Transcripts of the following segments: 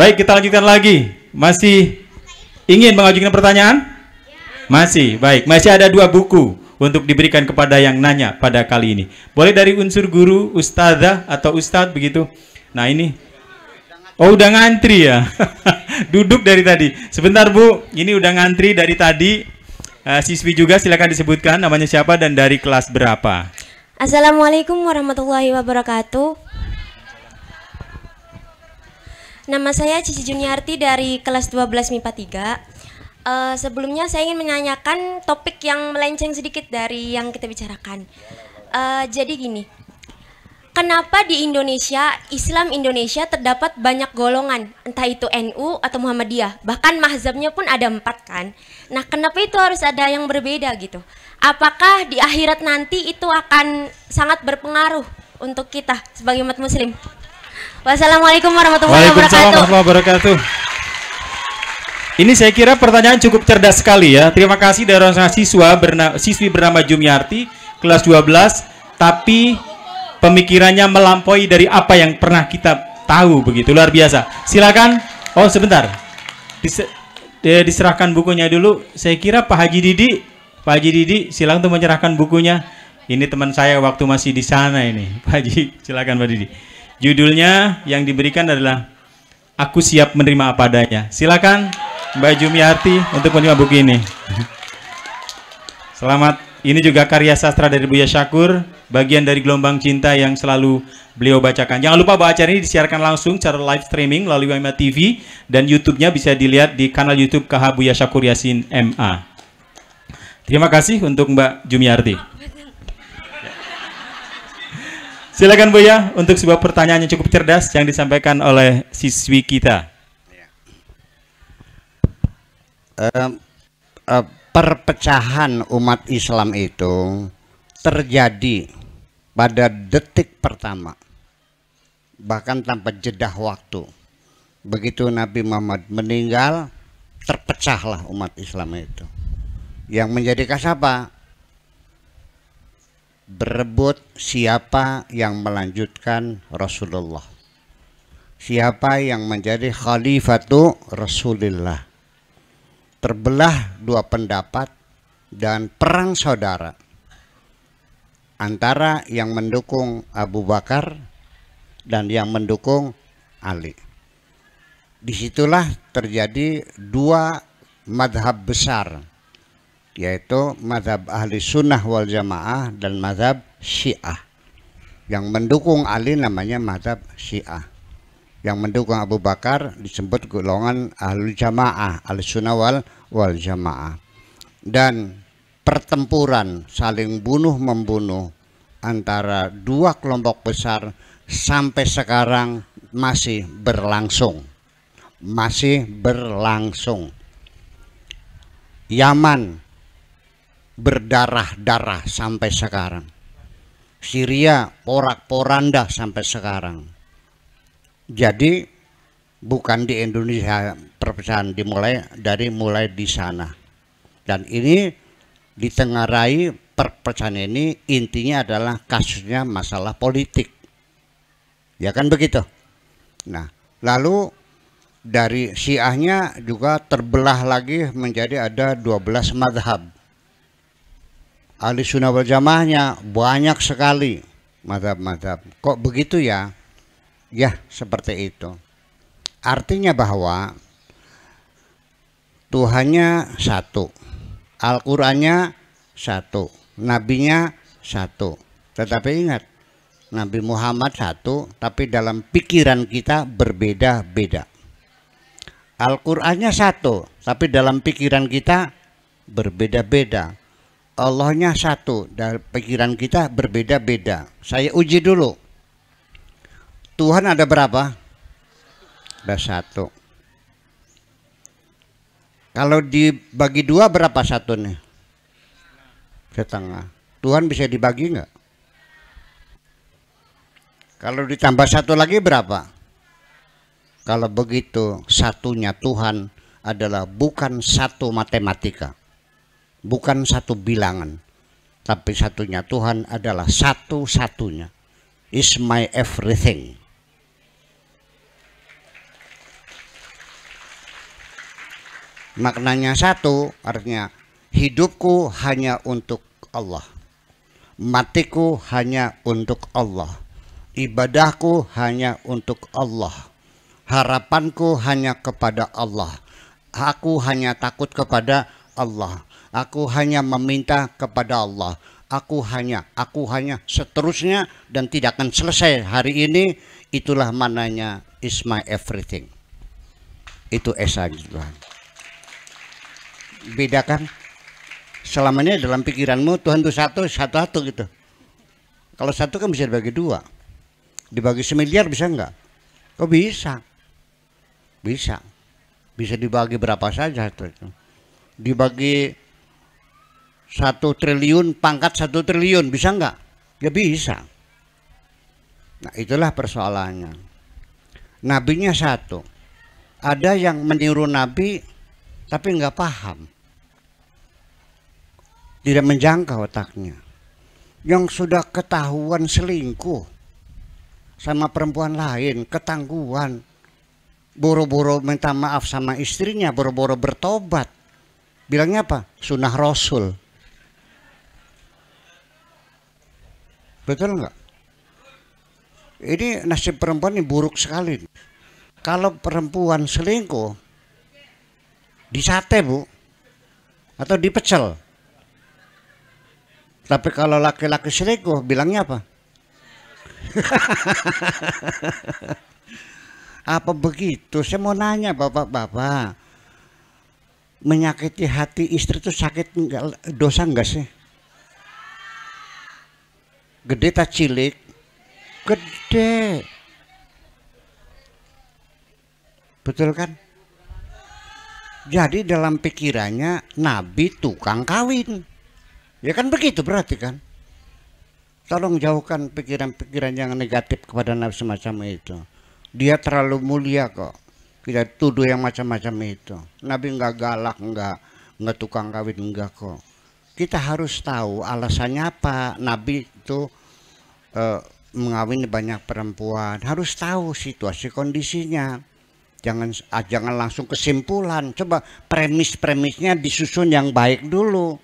Baik, kita lanjutkan lagi. Masih ingin mengajukan pertanyaan? Masih, baik. Masih ada 2 buku untuk diberikan kepada yang nanya pada kali ini. Boleh dari unsur guru, ustazah atau ustadz begitu. Nah ini, oh udah ngantri ya. Duduk dari tadi. Sebentar Bu, ini udah ngantri dari tadi. Siswi juga silakan disebutkan namanya siapa dan dari kelas berapa. Assalamualaikum warahmatullahi wabarakatuh. Nama saya Cici Juniarti dari kelas 12 MIPA 3. Sebelumnya saya ingin menanyakan topik yang melenceng sedikit dari yang kita bicarakan. Jadi gini, kenapa di Indonesia, Islam Indonesia terdapat banyak golongan, entah itu NU atau Muhammadiyah, bahkan mazhabnya pun ada 4 kan. Nah kenapa itu harus ada yang berbeda gitu? Apakah di akhirat nanti itu akan sangat berpengaruh untuk kita sebagai umat muslim? Wassalamualaikum warahmatullahi wabarakatuh. Ini saya kira pertanyaan cukup cerdas sekali ya. Terima kasih dari seorang siswi bernama Jumiarti, kelas 12, tapi pemikirannya melampaui dari apa yang pernah kita tahu, begitu luar biasa. Silakan. Oh sebentar, diserahkan bukunya dulu. Saya kira Pak Haji Didi silakan untuk menyerahkan bukunya. Ini teman saya waktu masih di sana ini. Pak Haji, silakan Pak Didi. Judulnya yang diberikan adalah Aku Siap Menerima Apa Adanya. Silakan Mbak Jumiarti untuk menerima buku ini. Selamat. Ini juga karya sastra dari Buya Syakur, bagian dari Gelombang Cinta yang selalu beliau bacakan. Jangan lupa bahwa acara ini disiarkan langsung secara live streaming melalui WMA TV dan YouTube-nya bisa dilihat di kanal YouTube KH Buya Syakur Yasin MA. Terima kasih untuk Mbak Jumiarti. Silakan Buya untuk sebuah pertanyaan yang cukup cerdas yang disampaikan oleh siswi kita. Perpecahan umat Islam itu terjadi pada detik pertama, bahkan tanpa jeda waktu. Begitu Nabi Muhammad meninggal, terpecahlah umat Islam itu. Yang menjadi kasapa berebut siapa yang melanjutkan Rasulullah, siapa yang menjadi khalifatu Rasulullah. Terbelah 2 pendapat dan perang saudara antara yang mendukung Abu Bakar dan yang mendukung Ali. Disitulah terjadi 2 madhab besar, yaitu madhab ahli sunnah wal jamaah dan madhab syiah. Yang mendukung Ali namanya madhab syiah, yang mendukung Abu Bakar disebut golongan ahli jamaah, ahli sunnah wal jamaah. Dan pertempuran saling bunuh-membunuh antara 2 kelompok besar sampai sekarang masih berlangsung. Yaman berdarah-darah sampai sekarang. Syria porak-poranda sampai sekarang. Jadi bukan di Indonesia perpecahan dimulai di sana. Dan ini ditengarai perpecahan ini intinya adalah kasusnya masalah politik. Ya kan begitu. Nah, lalu dari Syiahnya juga terbelah lagi menjadi ada 12 madhab. Ahli sunnah wal jamaahnya banyak sekali madhab-madhab. Kok begitu ya? Ya seperti itu. Artinya bahwa Tuhannya satu, Al-Qurannya satu, Nabinya satu. Tetapi ingat, Nabi Muhammad satu, tapi dalam pikiran kita berbeda-beda. Al-Qurannya satu, tapi dalam pikiran kita berbeda-beda. Allahnya satu, dalam pikiran kita berbeda-beda. Saya uji dulu. Tuhan ada berapa? Ada satu. Kalau dibagi 2 berapa satunya? Setengah. Tuhan bisa dibagi enggak? Kalau ditambah 1 lagi berapa? Kalau begitu satunya Tuhan adalah bukan satu matematika, bukan satu bilangan, tapi satunya Tuhan adalah satu-satunya. Is my everything. Maknanya satu, artinya hidupku hanya untuk Allah, matiku hanya untuk Allah, ibadahku hanya untuk Allah, harapanku hanya kepada Allah, aku hanya takut kepada Allah, aku hanya meminta kepada Allah, aku hanya, seterusnya, dan tidak akan selesai hari ini. Itulah mananya is my everything. Itu esa Tuhan. Bedakan selamanya dalam pikiranmu Tuhan itu satu gitu. Kalau satu kan bisa dibagi dua, dibagi semiliar bisa enggak? Oh bisa, bisa dibagi berapa saja itu. Dibagi 1 triliun pangkat 1 triliun bisa enggak? Ya bisa. Nah itulah persoalannya. Nabinya satu. Ada yang meniru Nabi tapi nggak paham, tidak menjangkau otaknya. Yang sudah ketahuan selingkuh sama perempuan lain, ketangguhan, boro-boro minta maaf sama istrinya, boro-boro bertobat. Bilangnya apa? Sunnah Rasul. Betul nggak? Ini nasib perempuan ini buruk sekali. Kalau perempuan selingkuh, disate bu, atau dipecel. Tapi kalau laki-laki selingkuh, bilangnya apa? Apa begitu? Saya mau nanya bapak-bapak, menyakiti hati istri itu sakit enggak, dosa enggak sih? Gede tak cilik? Gede. Betul kan? Jadi dalam pikirannya Nabi tukang kawin. Ya kan begitu berarti kan? Tolong jauhkan pikiran-pikiran yang negatif kepada Nabi semacam itu. Dia terlalu mulia kok. Kita tuduh yang macam-macam itu. Nabi enggak galak, enggak tukang kawin, enggak kok. Kita harus tahu alasannya apa Nabi itu mengawini banyak perempuan. Harus tahu situasi kondisinya. Jangan langsung kesimpulan. Coba premis-premisnya disusun yang baik dulu.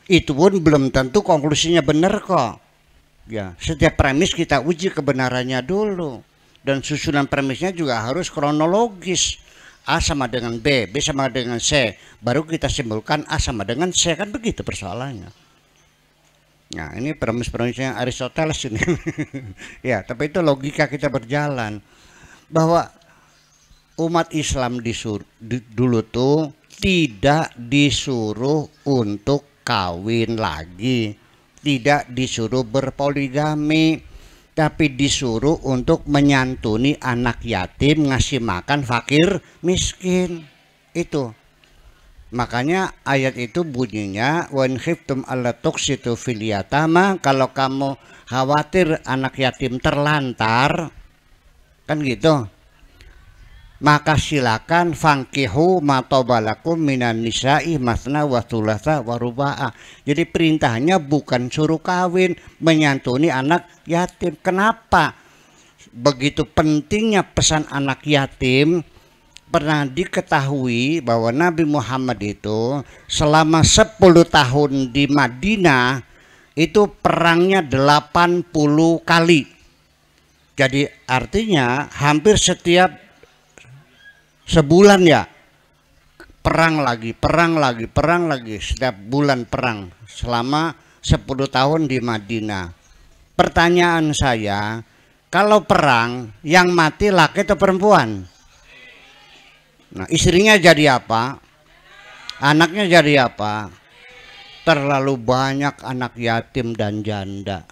Itu pun belum tentu konklusinya benar kok. Ya, setiap premis kita uji kebenarannya dulu. Dan susunan premisnya juga harus kronologis. A sama dengan B, B sama dengan C. Baru kita simpulkan A sama dengan C. Kan begitu persoalannya. Nah ini premis-premisnya Aristoteles ini. Ya, tapi itu logika kita berjalan. Bahwa umat Islam dulu tuh tidak disuruh untuk kawin lagi, tidak disuruh berpoligami, tapi disuruh untuk menyantuni anak yatim, ngasih makan fakir miskin. Itu makanya ayat itu bunyinya wa in khiftum alla tuqsitu fil yatama, kalau kamu khawatir anak yatim terlantar kan gitu, maka silakan fangkihu matobalakum minan nisa'i masna wa thulatha wa ruba'a. Jadi perintahnya bukan suruh kawin, menyantuni anak yatim. Kenapa? Begitu pentingnya pesan anak yatim. Pernah diketahui bahwa Nabi Muhammad itu selama 10 tahun di Madinah itu perangnya 80 kali. Jadi artinya hampir setiap sebulan ya perang lagi, setiap bulan perang selama 10 tahun di Madinah. Pertanyaan saya, kalau perang yang mati laki atau perempuan? Nah, istrinya jadi apa? Anaknya jadi apa? Terlalu banyak anak yatim dan janda.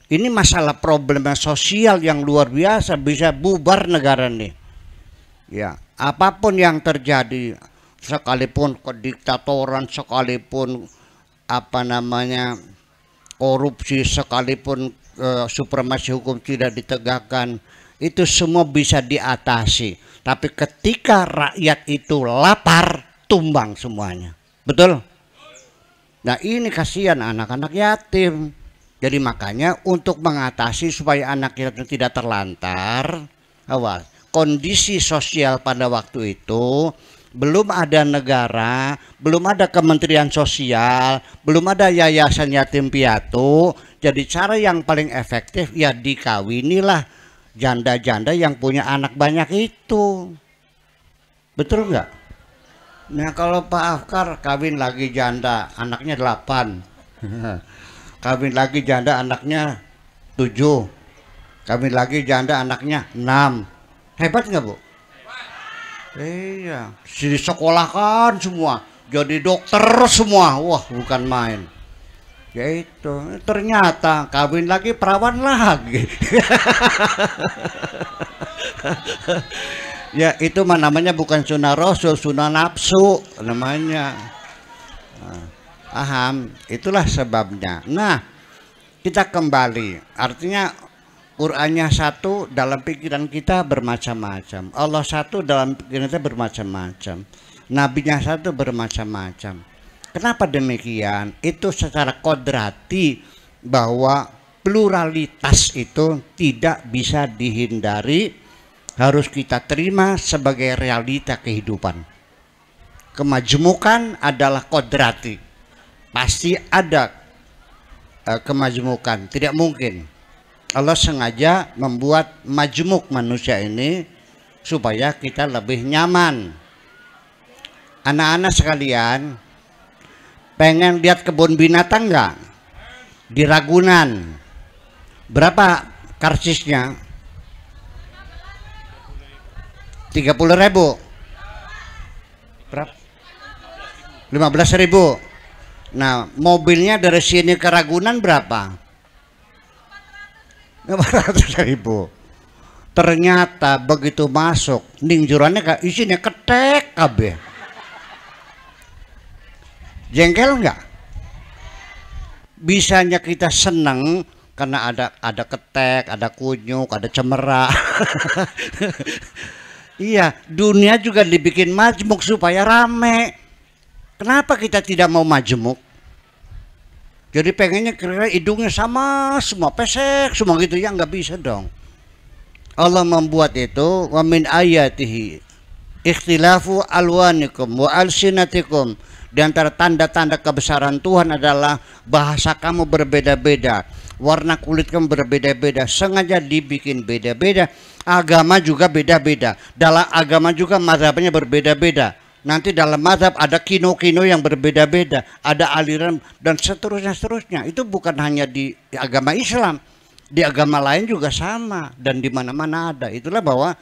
Ini masalah problem sosial yang luar biasa, bisa bubar negara nih. Ya, apapun yang terjadi, sekalipun kediktatoran, sekalipun korupsi, sekalipun supremasi hukum tidak ditegakkan, itu semua bisa diatasi. Tapi ketika rakyat itu lapar, tumbang semuanya. Betul? Nah, ini kasihan anak-anak yatim. Jadi makanya untuk mengatasi supaya anak yatim tidak terlantar, awas. Kondisi sosial pada waktu itu belum ada negara, belum ada Kementerian Sosial, belum ada Yayasan Yatim Piatu. Jadi cara yang paling efektif ya dikawinilah janda-janda yang punya anak banyak itu. Betul nggak? Nah kalau Pak Afkar kawin lagi janda, anaknya 8. Kawin lagi janda anaknya 7. Kawin lagi janda anaknya 6. Hebat nggak Bu? Iya, disekolahkan semua, jadi dokter semua. Wah, bukan main. Ya itu, ternyata kawin lagi perawan lagi. Ya itu mah namanya bukan sunnah rasul, sunnah nafsu namanya. Paham? Itulah sebabnya. Nah, kita kembali. Artinya Qur'annya satu, dalam pikiran kita bermacam-macam. Allah satu, dalam pikiran kita bermacam-macam. Nabinya satu, bermacam-macam. Kenapa demikian? Itu secara kodrati bahwa pluralitas itu tidak bisa dihindari, harus kita terima sebagai realita kehidupan. Kemajmukan adalah kodrati. Pasti ada kemajmukan, tidak mungkin. Allah sengaja membuat majmuk manusia ini supaya kita lebih nyaman. Anak-anak sekalian, pengen lihat kebun binatang nggak? Di Ragunan. Berapa karsisnya? 30.000. Berapa? 15.000. Nah, mobilnya dari sini ke Ragunan berapa? 400.000. Ternyata begitu masuk ninjurannya isinya ketek kabeh. Jengkel nggak? Bisanya kita seneng karena ada ketek, ada kunyuk, ada cemera. Iya, dunia juga dibikin majmuk supaya rame. Kenapa kita tidak mau majmuk? Jadi pengennya kira-kira hidungnya sama semua, pesek semua gitu, ya nggak bisa dong. Allah membuat itu, wa min ayatihi ikhtilafu alwanikum wa alsinatikum. Di antara tanda-tanda kebesaran Tuhan adalah bahasa kamu berbeda-beda, warna kulit kamu berbeda-beda, sengaja dibikin beda-beda. Agama juga beda-beda. Dalam agama juga mazhabnya berbeda-beda. Nanti dalam mazhab ada kino-kino yang berbeda-beda, ada aliran dan seterusnya. Itu bukan hanya di agama Islam, di agama lain juga sama dan di mana-mana ada. Itulah bahwa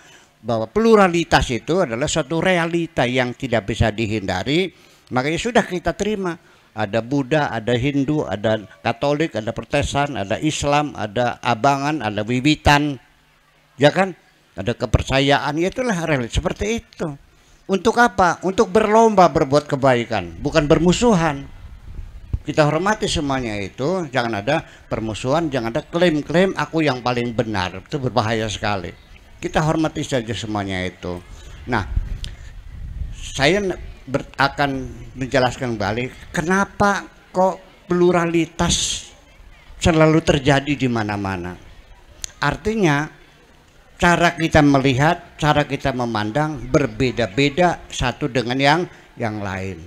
pluralitas itu adalah suatu realita yang tidak bisa dihindari. Makanya sudah kita terima. Ada Buddha, ada Hindu, ada Katolik, ada Protestan, ada Islam, ada abangan, ada wiwitan, ya kan? Ada kepercayaan. Itulah realita seperti itu. Untuk apa? Untuk berlomba berbuat kebaikan, bukan bermusuhan. Kita hormati semuanya itu, jangan ada permusuhan, jangan ada klaim-klaim aku yang paling benar. Itu berbahaya sekali. Kita hormati saja semuanya itu. Nah, saya akan menjelaskan kembali kenapa kok pluralitas selalu terjadi di mana-mana. Artinya cara kita melihat, cara kita memandang berbeda-beda satu dengan yang lain.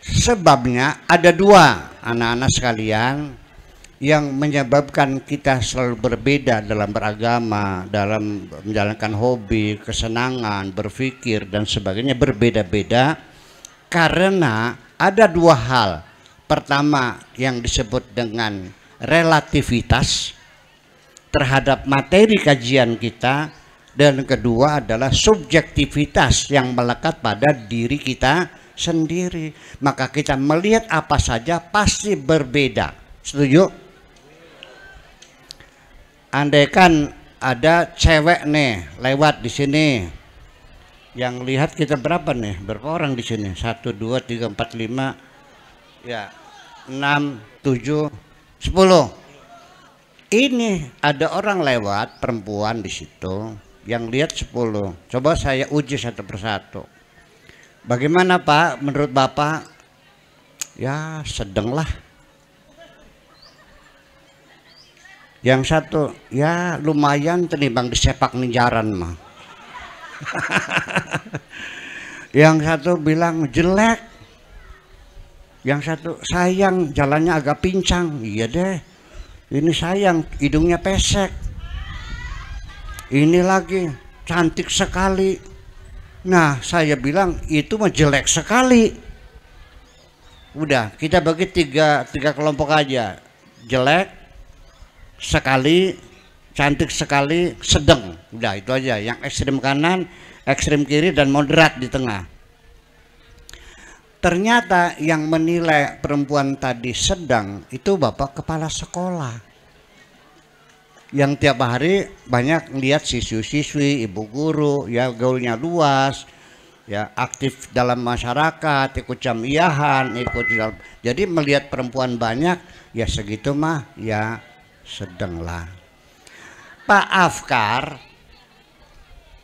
Sebabnya ada dua, anak-anak sekalian, yang menyebabkan kita selalu berbeda dalam beragama, dalam menjalankan hobi, kesenangan, berpikir dan sebagainya berbeda-beda karena ada dua hal. Pertama yang disebut dengan relativitas terhadap materi kajian kita, dan kedua adalah subjektivitas yang melekat pada diri kita sendiri. Maka kita melihat apa saja pasti berbeda. Setuju? Andaikan ada cewek nih lewat di sini, yang lihat kita berapa nih? Berapa orang di sini? 1, 2, 3, 4, 5, ya 6, 7, 10. Ini ada orang lewat perempuan di situ yang lihat 10. Coba saya uji satu persatu. Bagaimana Pak menurut Bapak? Ya sedang lah. Yang satu ya lumayan tenimbang di sepak ninjaran mah. Yang satu bilang jelek, yang satu sayang jalannya agak pincang. Iya deh, ini sayang hidungnya pesek. Ini lagi cantik sekali. Nah saya bilang itu mah jelek sekali. Udah kita bagi tiga kelompok aja. Jelek sekali, cantik sekali, sedang. Udah itu aja. Yang ekstrem kanan, ekstrem kiri, dan moderat di tengah. Ternyata yang menilai perempuan tadi sedang itu bapak kepala sekolah, yang tiap hari banyak lihat siswi-siswi, ibu guru, ya gaulnya luas, ya aktif dalam masyarakat, ikut jamiahan, jadi melihat perempuan banyak, ya segitu mah ya sedang lah. Pak Afkar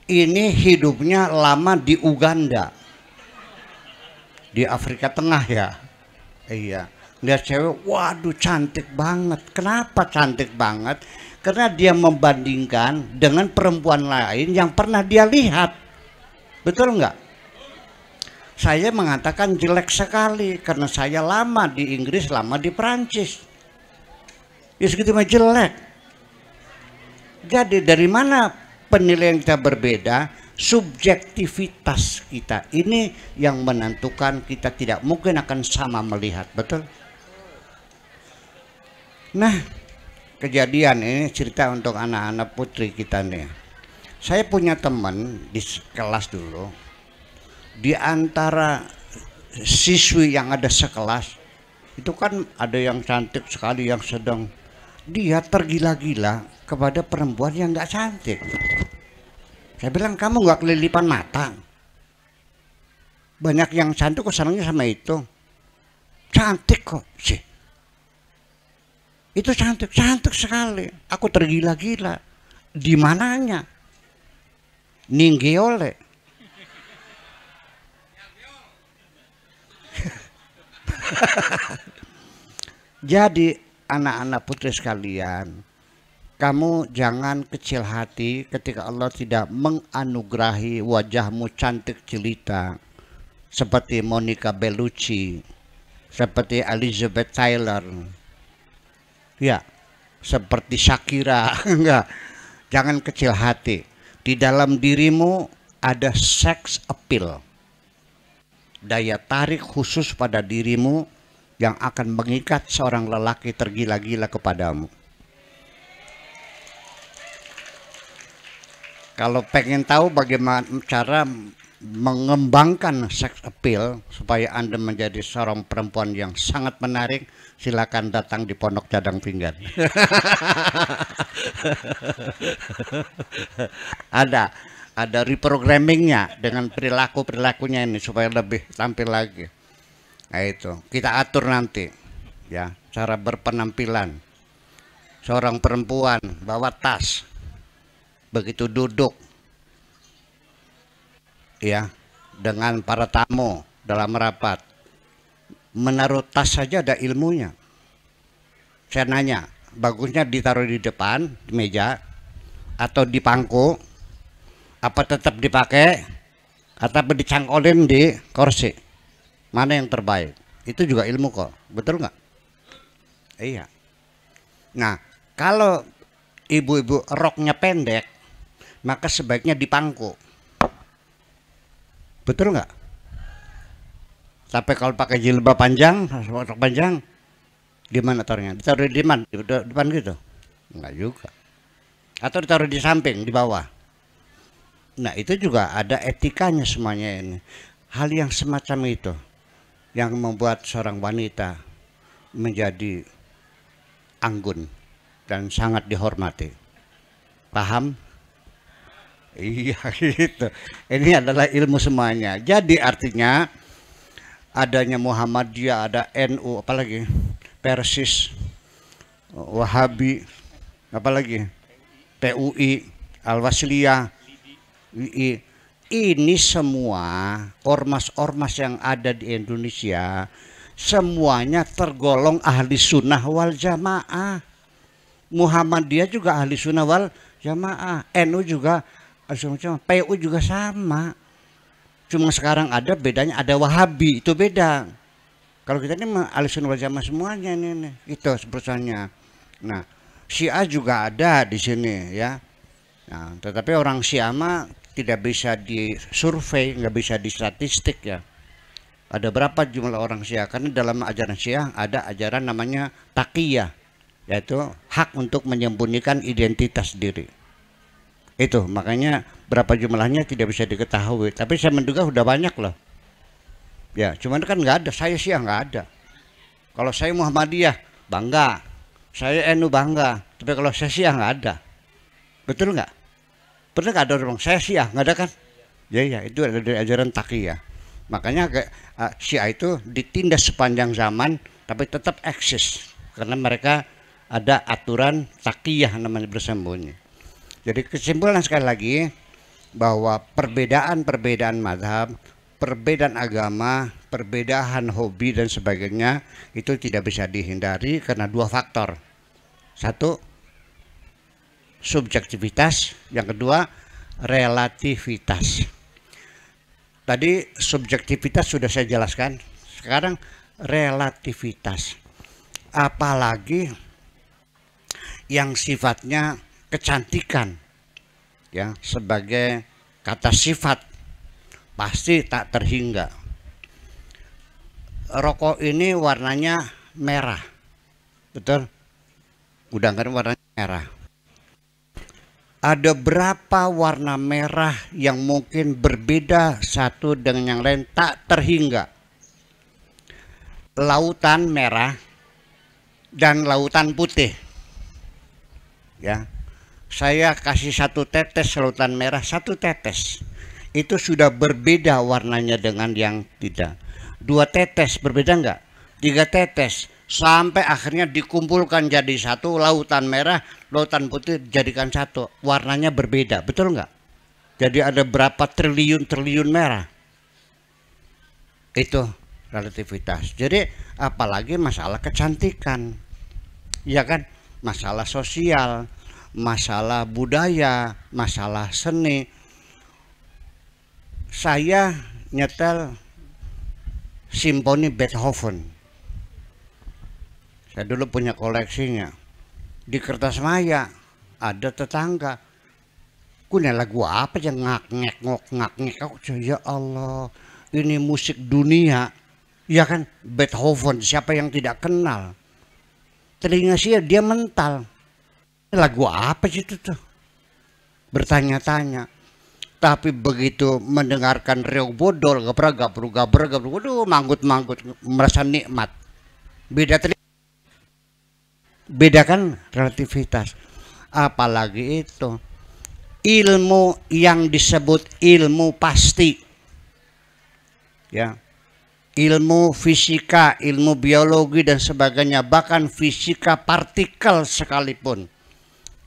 ini hidupnya lama di Uganda, di Afrika Tengah ya. Iya, lihat cewek, waduh cantik banget. Kenapa cantik banget? Karena dia membandingkan dengan perempuan lain yang pernah dia lihat. Betul nggak? Saya mengatakan jelek sekali karena saya lama di Inggris, lama di Perancis. Ya segitu mah jelek. Jadi dari mana penilaian kita berbeda? Subjektivitas kita ini yang menentukan kita tidak mungkin akan sama melihat, betul? Nah, kejadian ini cerita untuk anak-anak putri kita nih. Saya punya teman di kelas dulu, di antara siswi yang ada sekelas itu kan ada yang cantik sekali, yang sedang. Dia tergila-gila kepada perempuan yang nggak cantik. Saya bilang, kamu nggak kelilipan mata? Banyak yang cantik kok senangnya sama itu. Cantik kok sih. Itu cantik, cantik sekali. Aku tergila-gila. Di mananya? Ninggiole. Jadi anak-anak putri sekalian, kamu jangan kecil hati ketika Allah tidak menganugerahi wajahmu cantik jelita seperti Monica Bellucci, seperti Elizabeth Taylor, ya, seperti Shakira. Enggak, jangan kecil hati. Di dalam dirimu ada sex appeal, daya tarik khusus pada dirimu yang akan mengikat seorang lelaki tergila-gila kepadamu. Kalau pengen tahu bagaimana cara mengembangkan sex appeal supaya Anda menjadi seorang perempuan yang sangat menarik, silakan datang di Pondok Cadang Pinggan. ada reprogrammingnya dengan perilakunya ini supaya lebih tampil lagi. Nah itu kita atur nanti ya, cara berpenampilan seorang perempuan bawa tas. Begitu duduk ya dengan para tamu dalam rapat, menaruh tas saja ada ilmunya. Saya nanya, bagusnya ditaruh di depan di meja atau di pangku, apa tetap dipakai atau dicangkolin di kursi? Mana yang terbaik? Itu juga ilmu kok, betul nggak? Iya. Nah, kalau ibu-ibu roknya pendek, maka sebaiknya dipangku. Betul nggak? Tapi kalau pakai jilbab panjang, rok panjang, gimana taruhnya? Ditaruh di depan, depan gitu? Enggak juga. Atau ditaruh di samping, di bawah. Nah itu juga ada etikanya semuanya ini. Hal yang semacam itu yang membuat seorang wanita menjadi anggun dan sangat dihormati. Paham? Iya gitu. Ini adalah ilmu semuanya. Jadi artinya adanya Muhammadiyah, ada NU, apalagi Persis, Wahabi, apalagi PUI, Al-Wasliyah, WI. Ini semua ormas-ormas yang ada di Indonesia semuanya tergolong ahli sunnah wal jamaah. Muhammadiyah juga ahli sunnah wal jamaah, NU juga, PU juga sama. Cuma sekarang ada bedanya, ada Wahabi, itu beda. Kalau kita ini Ahlussunnah wal Jamaah semuanya nih, itu sepertinya. Nah, Syiah juga ada di sini ya. Nah, tetapi orang Syiah mah tidak bisa disurvei, nggak bisa di statistik ya. Ada berapa jumlah orang Syiah? Karena dalam ajaran Syiah ada ajaran namanya taqiyah, yaitu hak untuk menyembunyikan identitas diri. Itu makanya berapa jumlahnya tidak bisa diketahui. Tapi saya menduga sudah banyak loh. Ya, cuman kan nggak ada. Saya Syiah nggak ada. Kalau saya Muhammadiyah bangga, saya NU bangga. Tapi kalau saya Syiah nggak ada. Betul nggak? Pernah nggak ada orang saya Syiah nggak ada kan? Ya, itu ada dari ajaran taqiyah. Makanya Syiah itu ditindas sepanjang zaman, tapi tetap eksis karena mereka ada aturan taqiyah namanya, bersembunyi. Jadi kesimpulan sekali lagi bahwa perbedaan mazhab, perbedaan agama, perbedaan hobi dan sebagainya itu tidak bisa dihindari karena dua faktor. Satu, subjektivitas, yang kedua relativitas. Tadi subjektivitas sudah saya jelaskan, sekarang relativitas. Apalagi yang sifatnya kecantikan ya, sebagai kata sifat pasti tak terhingga. Rokok ini warnanya merah, betul? Udang kan warnanya merah. Ada berapa warna merah yang mungkin berbeda satu dengan yang lain tak terhingga? Lautan merah dan lautan putih ya. Saya kasih satu tetes lautan merah, satu tetes itu sudah berbeda warnanya dengan yang tidak. Dua tetes berbeda enggak? Tiga tetes sampai akhirnya dikumpulkan jadi satu, lautan merah, lautan putih jadikan satu, warnanya berbeda, betul enggak? Jadi ada berapa triliun merah? Itu relativitas. Jadi apalagi masalah kecantikan, ya kan? Masalah sosial, masalah budaya, masalah seni. Saya nyetel simfoni Beethoven. Saya dulu punya koleksinya. Di kertas maya ada tetangga, punya lagu apa yang ngak-ngek ngak-ngek. Ya Allah, ini musik dunia. Ya kan, Beethoven, siapa yang tidak kenal? Telinga saya dia mental. Lagu apa sih itu tuh? Bertanya-tanya. Tapi begitu mendengarkan reog bodol, gabrak, waduh, manggut-manggut, merasa nikmat. Beda kan relativitas. Apalagi itu ilmu yang disebut ilmu pasti. Ya. Ilmu fisika, ilmu biologi dan sebagainya, bahkan fisika partikel sekalipun,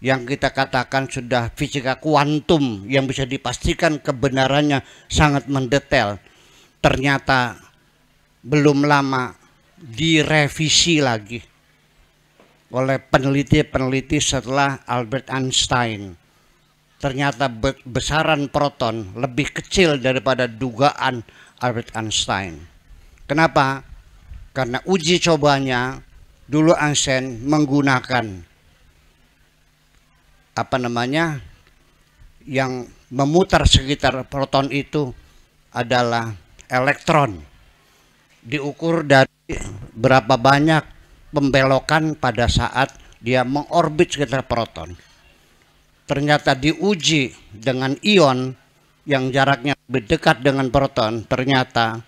yang kita katakan sudah fisika kuantum yang bisa dipastikan kebenarannya sangat mendetail, ternyata belum lama direvisi lagi oleh peneliti-peneliti setelah Albert Einstein. Ternyata besaran proton lebih kecil daripada dugaan Albert Einstein. Kenapa? Karena uji cobanya dulu Einstein menggunakan yang memutar sekitar proton itu adalah elektron. Diukur dari berapa banyak pembelokan pada saat dia mengorbit sekitar proton. Ternyata diuji dengan ion yang jaraknya lebih dekat dengan proton, ternyata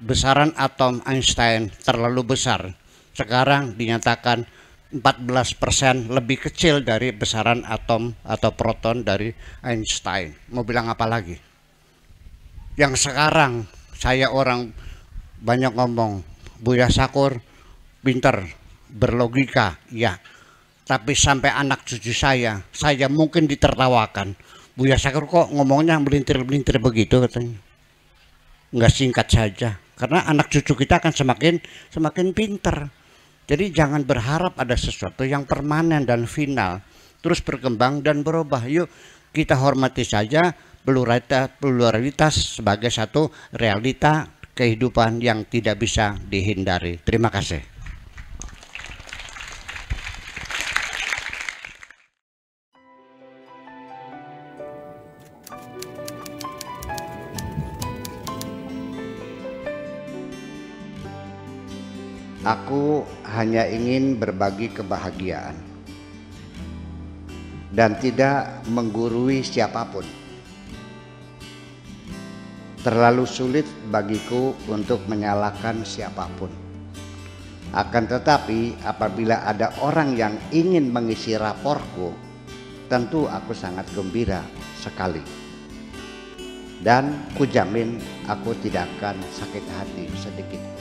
besaran atom Einstein terlalu besar. Sekarang dinyatakan 14% lebih kecil dari besaran atom atau proton dari Einstein. Mau bilang apa lagi? Yang sekarang saya orang banyak ngomong, Buya Sakur pinter, berlogika, ya. Tapi sampai anak cucu saya mungkin ditertawakan. Buya Sakur kok ngomongnya melintir-melintir begitu katanya. Nggak singkat saja. Karena anak cucu kita akan semakin pinter. Jadi jangan berharap ada sesuatu yang permanen dan final, terus berkembang dan berubah. Yuk kita hormati saja pluralitas sebagai satu realita kehidupan yang tidak bisa dihindari. Terima kasih. Aku hanya ingin berbagi kebahagiaan dan tidak menggurui siapapun. Terlalu sulit bagiku untuk menyalahkan siapapun. Akan tetapi apabila ada orang yang ingin mengisi raporku, tentu aku sangat gembira sekali. Dan kujamin aku tidak akan sakit hati sedikit.